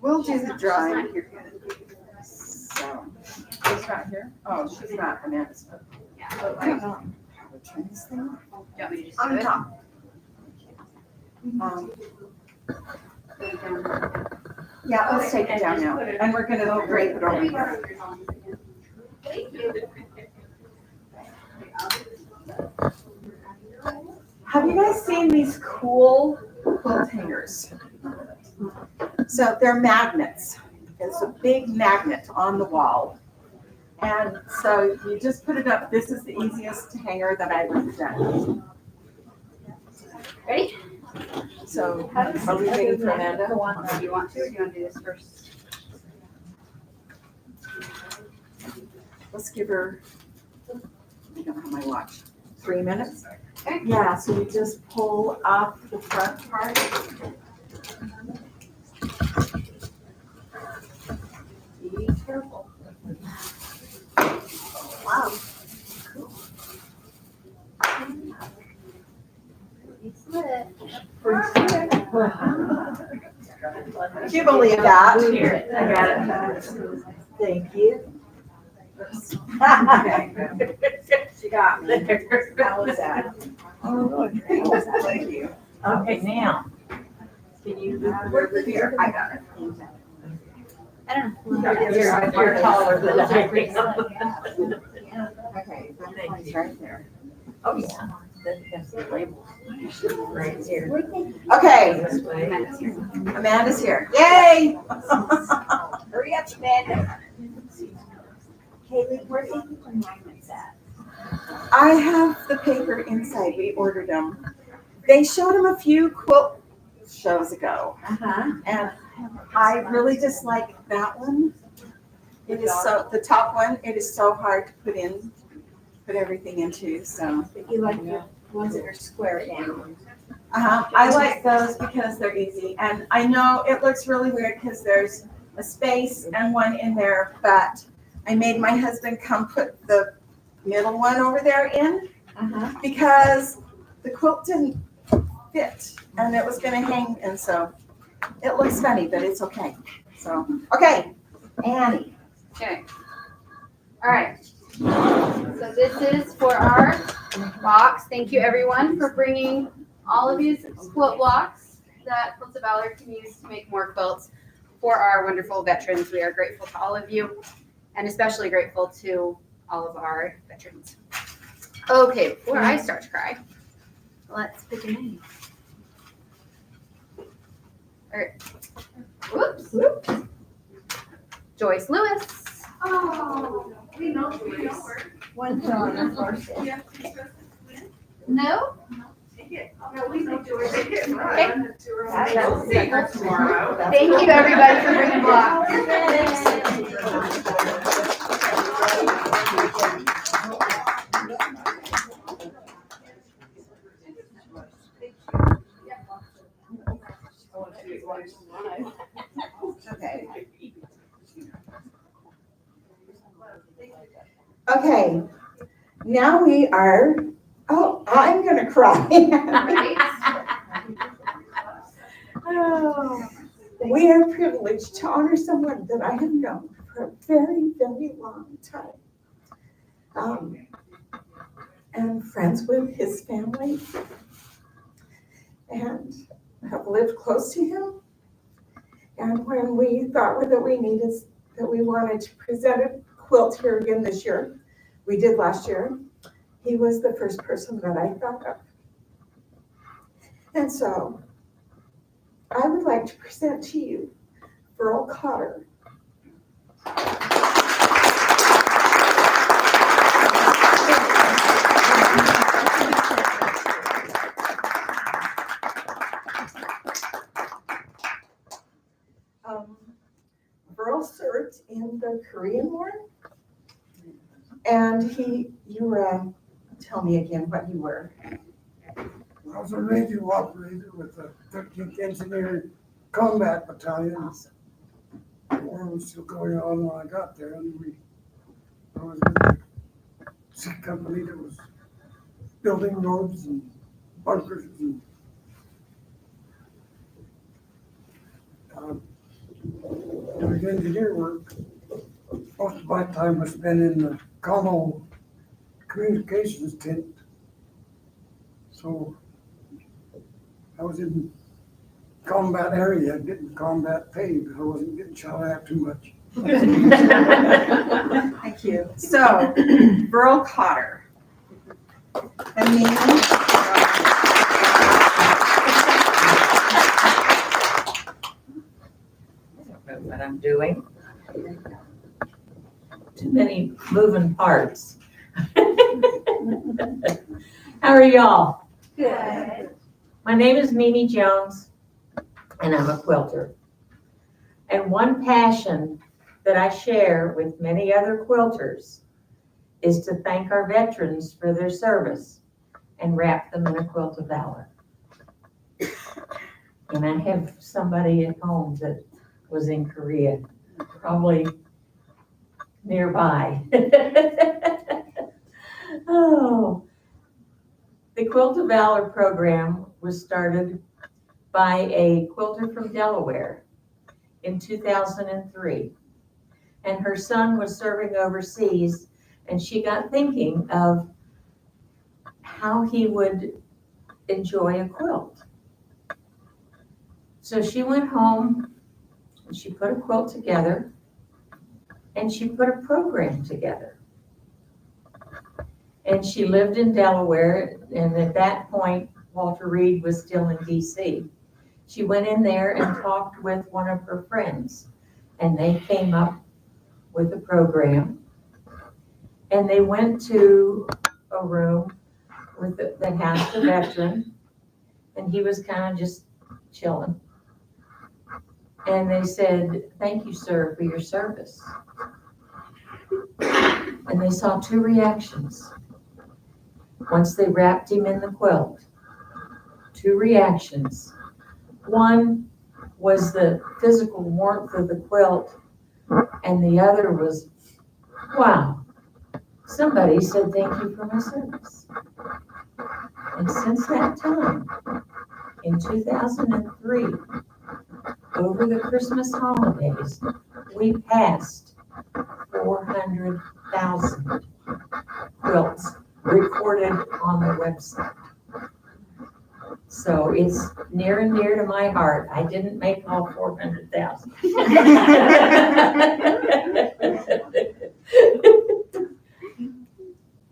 We'll do the drawing here. So, she's not here? Oh, she's not, Amanda's not. Oh, I don't know. How to turn this thing on? Yeah, we just On do it. top. Yeah, let's take it down now. And we're gonna drape it over here. Thank you. Have you guys seen these cool quilt hangers? So they're magnets. It's a big magnet on the wall. And so you just put it up. This is the easiest hanger that I've ever done. Ready? So are we waiting for Amanda? Do you want to, or do you want to do this first? Let's give her, I don't have my watch, 3 minutes? Okay. Yeah, so you just pull off the front part. Be careful. Wow. Cool. Do you believe that? Here, I got it. Thank you. She got me. How was that? Oh, thank you. Okay, now, Can you move over here? I got it. I don't know. you're taller than I am. Okay, that one's right there. Oh, yeah. That's the label. Right here. Okay, This way. Amanda's here. Yay! Hurry up, Amanda. Kaylee, where do you keep the magnets at? I have the paper inside. We ordered them. They showed them a few quilt shows ago, and I really just like that one. It is so, the top one, it is so hard to put everything into, so. But you like the ones that are square down. I like those because they're easy, and I know it looks really weird because there's a space and one in there, but I made my husband come put the middle one over there in because the quilt didn't fit and it was gonna hang, and so it looks funny, but it's okay. So, okay, Annie. Okay. All right. So this is for our box. Thank you everyone for bringing all of these quilt blocks that Quilts of Valor can use to make more quilts for our wonderful veterans. We are grateful to all of you, and especially grateful to all of our veterans. Okay, before I start to cry, let's pick a name. All right. Whoops. Joyce Lewis. Oh, we know her. One on the first. No? No, we know Joyce. Thank you everybody for bringing blocks. Okay. Okay, now we are, oh, I'm gonna cry. Oh, we are privileged to honor someone that I have known for a very, very long time. And friends with his family and have lived close to him. And when we thought that we wanted to present a quilt here again this year, we did last year, he was the first person that I thought of. And so I would like to present to you Burl Cotter. Burl served in the Korean War, and you were, tell me again what you were. I was a radio operator with the 13th Engineer Combat Battalion. The war was still going on when I got there, and I was with the C company that was building roads and bunkers and did engineer work. Most of my time was spent in the commo communications tent. So I was in combat area, getting combat pay, but I wasn't getting shot at too much. Thank you. So, Burl Cotter. And me. I don't know what I'm doing. Too many moving parts. How are y'all? Good. My name is Mimi Jones, and I'm a quilter. And one passion that I share with many other quilters is to thank our veterans for their service and wrap them in a quilt of valor. And I have somebody at home that was in Korea, probably nearby. Oh, the Quilt of Valor program was started by a quilter from Delaware in 2003. And her son was serving overseas, and she got thinking of how he would enjoy a quilt. So she went home and she put a quilt together and she put a program together. And she lived in Delaware, and at that point, Walter Reed was still in DC. She went in there and talked with one of her friends, and they came up with a program. And they went to a room that housed a veteran, and he was kind of just chilling. And they said, "Thank you, sir, for your service." And they saw two reactions. Once they wrapped him in the quilt, two reactions. One was the physical warmth of the quilt, and the other was, wow, somebody said thank you for my service. And since that time, in 2003, over the Christmas holidays, we passed 400,000 quilts recorded on the website. So it's near and dear to my heart. I didn't make all 400,000.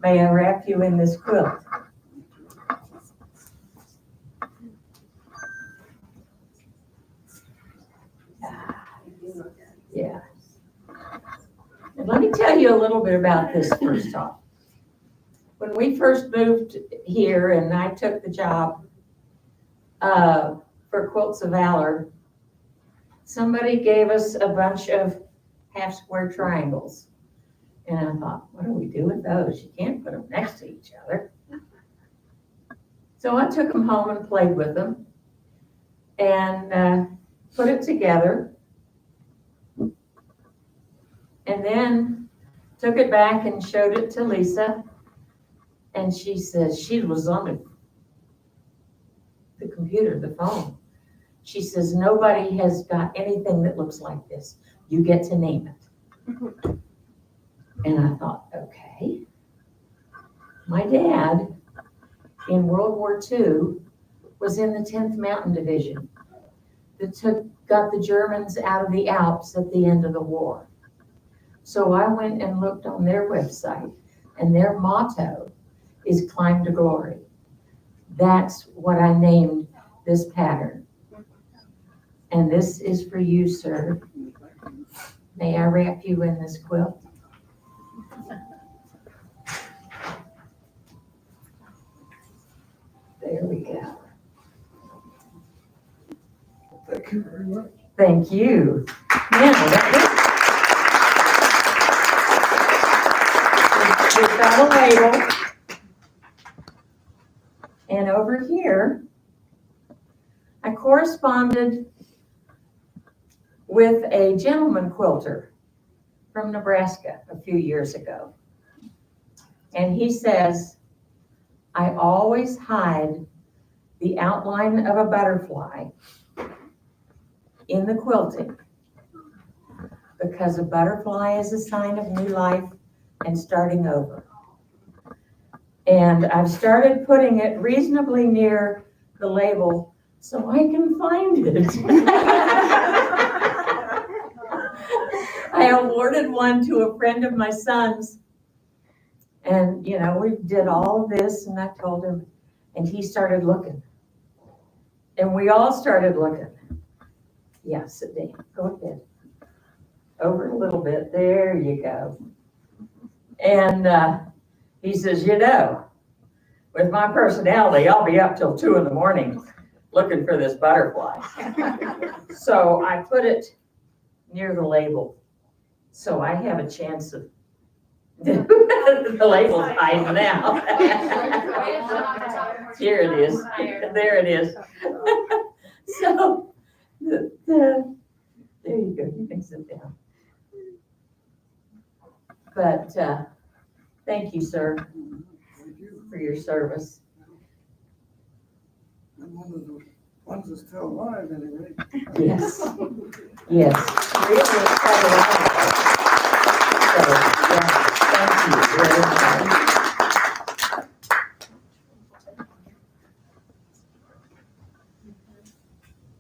May I wrap you in this quilt? Yeah. And let me tell you a little bit about this first off. When we first moved here and I took the job for Quilts of Valor, somebody gave us a bunch of half square triangles. And I thought, what do we do with those? You can't put them next to each other. So I took them home and played with them and put it together. And then took it back and showed it to Lisa. And she says, she was on the computer, the phone. She says, nobody has got anything that looks like this. You get to name it. And I thought, okay. My dad in World War II was in the 10th Mountain Division that got the Germans out of the Alps at the end of the war. So I went and looked on their website, and their motto is climb to glory. That's what I named this pattern. And this is for you, sir. May I wrap you in this quilt? There we go. Thank you very much. Thank you. Now, we've got a label. And over here, I corresponded with a gentleman quilter from Nebraska a few years ago. And he says, I always hide the outline of a butterfly in the quilting because a butterfly is a sign of new life and starting over. And I've started putting it reasonably near the label so I can find it. I awarded one to a friend of my son's. And, you know, we did all of this and I told him, and he started looking. And we all started looking. Yeah, sit down, go ahead. Over a little bit, there you go. And he says, you know, with my personality, I'll be up till 2 a.m. looking for this butterfly. So I put it near the label. So I have a chance of, the label's hiding now. Here it is, there it is. So, there you go, you can sit down. But, thank you, sir, for your service. And one of the ones that's still alive anyway. Yes, yes, really excited. So, yeah, thank you very much.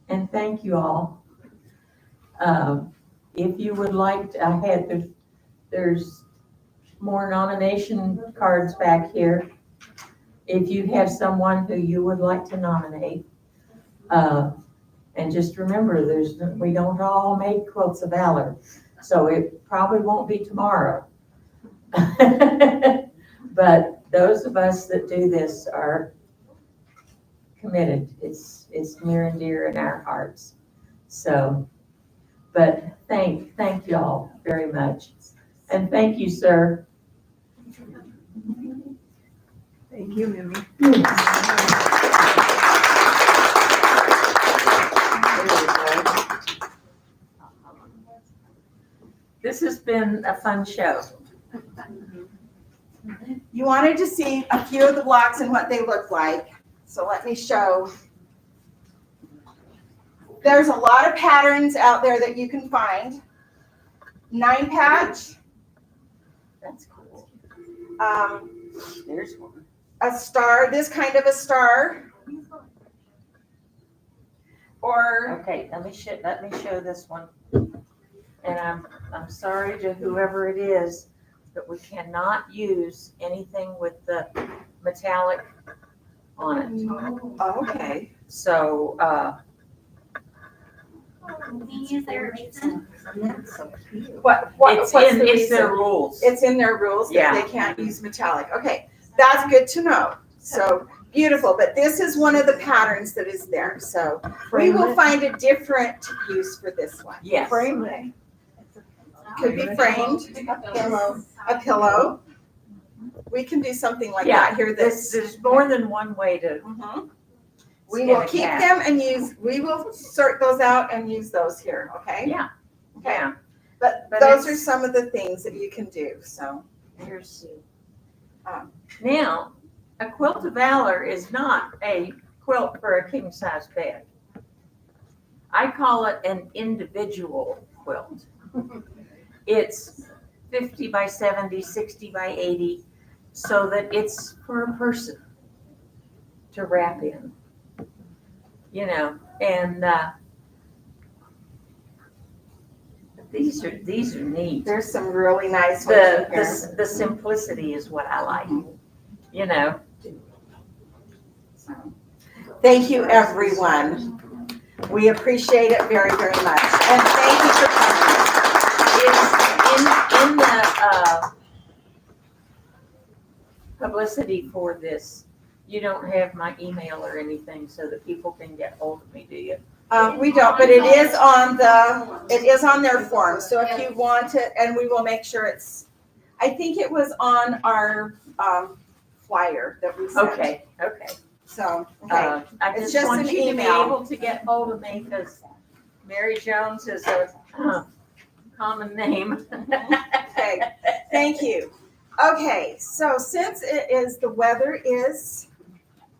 And thank you all. If you would like, there's more nomination cards back here. If you have someone who you would like to nominate, and just remember, we don't all make Quilts of Valor, so it probably won't be tomorrow. But those of us that do this are committed. It's near and dear in our hearts. So, but thank y'all very much. And thank you, sir. Thank you, Mimi. This has been a fun show. You wanted to see a few of the blocks and what they look like. So let me show. There's a lot of patterns out there that you can find. 9-patch, That's cool. there's one. A star, this kind of a star. Or Okay, let me show this one. And I'm sorry to whoever it is, but we cannot use anything with the metallic on it. okay. So, Can you use their reason? That's so cute. What's the it's reason? their rules. It's in their rules Yeah. that they can't use metallic. Okay, that's good to know. So beautiful, but this is one of the patterns that is there. So we will find a different use for this one. Yes. Frame it. Could be framed, a pillow. We can do something like Yeah, that here. there's more than one way to Mhm. We skin will a keep cat. them and we will sort those out and use those here, okay? Yeah. Okay. Yeah. But But those are it's- some of the things that you can do, so. Here's, Um, now, a Quilt of Valor is not a quilt for a king-size bed. I call it an individual quilt. It's 50 by 70, 60 by 80, so that it's for a person to wrap in, you know, and these are neat. There's some really nice ones in here. The simplicity is what I like, you know. Thank you, everyone. We appreciate it very, very much. And thank you for coming. It's in the publicity for this, you don't have my email or anything so that people can get hold of me, do you? We don't, but it is on their form. So if you want it, and we will make sure I think it was on our flyer that we sent. Okay. So, okay. I It's just just want an you to be email. able to get hold of me because Mary Jones is a common name. Okay, thank you. Okay, so since the weather is